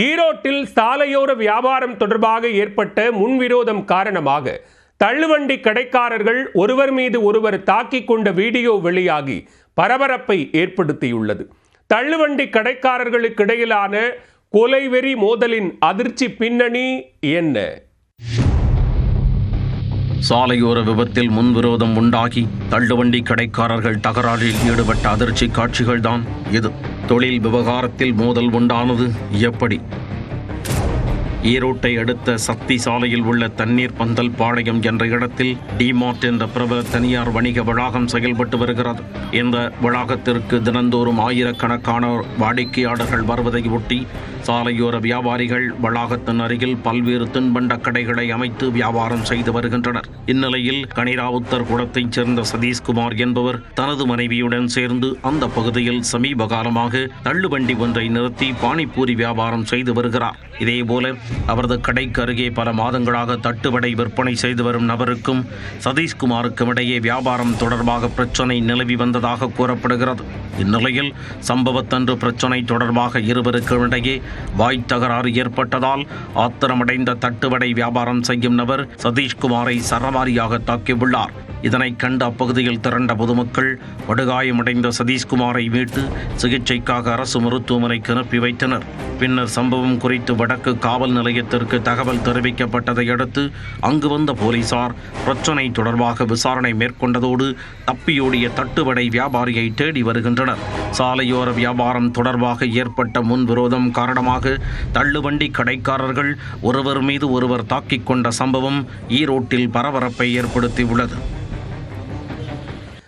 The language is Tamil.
ஈரோட்டில் சாலையோர வியாபாரம் தொடர்பாக ஏற்பட்ட முன்விரோதம் காரணமாக தள்ளுவண்டி கடைக்காரர்கள் ஒருவர் மீது ஒருவர் தாக்கிக் கொண்ட வீடியோ வெளியாகி பரபரப்பை ஏற்படுத்தியுள்ளது. தள்ளுவண்டி கடைக்காரர்களுக்கிடையிலான கொலைவெறி மோதலின் அதிர்ச்சி பின்னணி என்ன? சாலையோர விபத்தில் முன்விரோதம் உண்டாகி தள்ளுவண்டி கடைக்காரர்கள் தகராறில் ஈடுபட்ட அதிர்ச்சி காட்சிகள்தான் இது. தொழில் விவகாரத்தில் மோதல் உண்டானது எப்படி? ஈரோட்டை அடுத்த சக்தி சாலையில் உள்ள தண்ணீர் பந்தல் பாளையம் என்ற இடத்தில் டிமார்ட் என்ற பிரபல தனியார் வணிக வளாகம் செயல்பட்டு வருகிறது. இந்த வளாகத்திற்கு தினந்தோறும் ஆயிரக்கணக்கான வாடிக்கையாளர்கள் வருவதை ஒட்டி சாலையோர வியாபாரிகள் வளாகத்தின் அருகில் பல்வேறு தின்பண்ட கடைகளை அமைத்து வியாபாரம் செய்து வருகின்றனர். இந்நிலையில் கனிராவுத்தர் குளத்தைச் சேர்ந்த சதீஷ்குமார் என்பவர் தனது மனைவியுடன் சேர்ந்து அந்த பகுதியில் சமீப காலமாக தள்ளுவண்டி ஒன்றை நிறுத்தி பானிபூரி வியாபாரம் செய்து வருகிறார். இதேபோல அவரது கடைக்கு அருகே பல மாதங்களாக தட்டுவடை விற்பனை செய்து வரும் நபருக்கும் சதீஷ்குமாருக்கும் இடையே வியாபாரம் தொடர்பாக பிரச்சனை நிலவி வந்ததாக கூறப்படுகிறது. இந்நிலையில் சம்பவத்தன்று பிரச்சனை தொடர்பாக இருவருக்கும் இடையே வாய் தகராறு ஏற்பட்டதால் ஆத்திரமடைந்த தட்டுவடை வியாபாரம் செய்யும் நபர் சதீஷ்குமாரை சரமாரியாக தாக்கியுள்ளார். இதனை கண்டு அப்பகுதியில் திரண்ட பொதுமக்கள் படுகாயமடைந்த சதீஷ்குமாரை மீட்டு சிகிச்சைக்காக அரசு மருத்துவமனைக்கு அனுப்பி வைத்தனர். பின்னர் சம்பவம் குறித்து வடக்கு காவல் நிலையத்திற்கு தகவல் தெரிவிக்கப்பட்டதை அடுத்து அங்கு வந்த போலீசார் பிரச்சனை தொடர்பாக விசாரணை மேற்கொண்டதோடு தப்பியோடிய தட்டுவடை வியாபாரியை தேடி வருகின்றனர். சாலையோர வியாபாரம் தொடர்பாக ஏற்பட்ட முன்விரோதம் காரணமாக தள்ளுவண்டி கடைக்காரர்கள் ஒருவர் மீது ஒருவர் தாக்கிக் கொண்ட சம்பவம் ஈரோட்டில் பரபரப்பை ஏற்படுத்தியுள்ளது.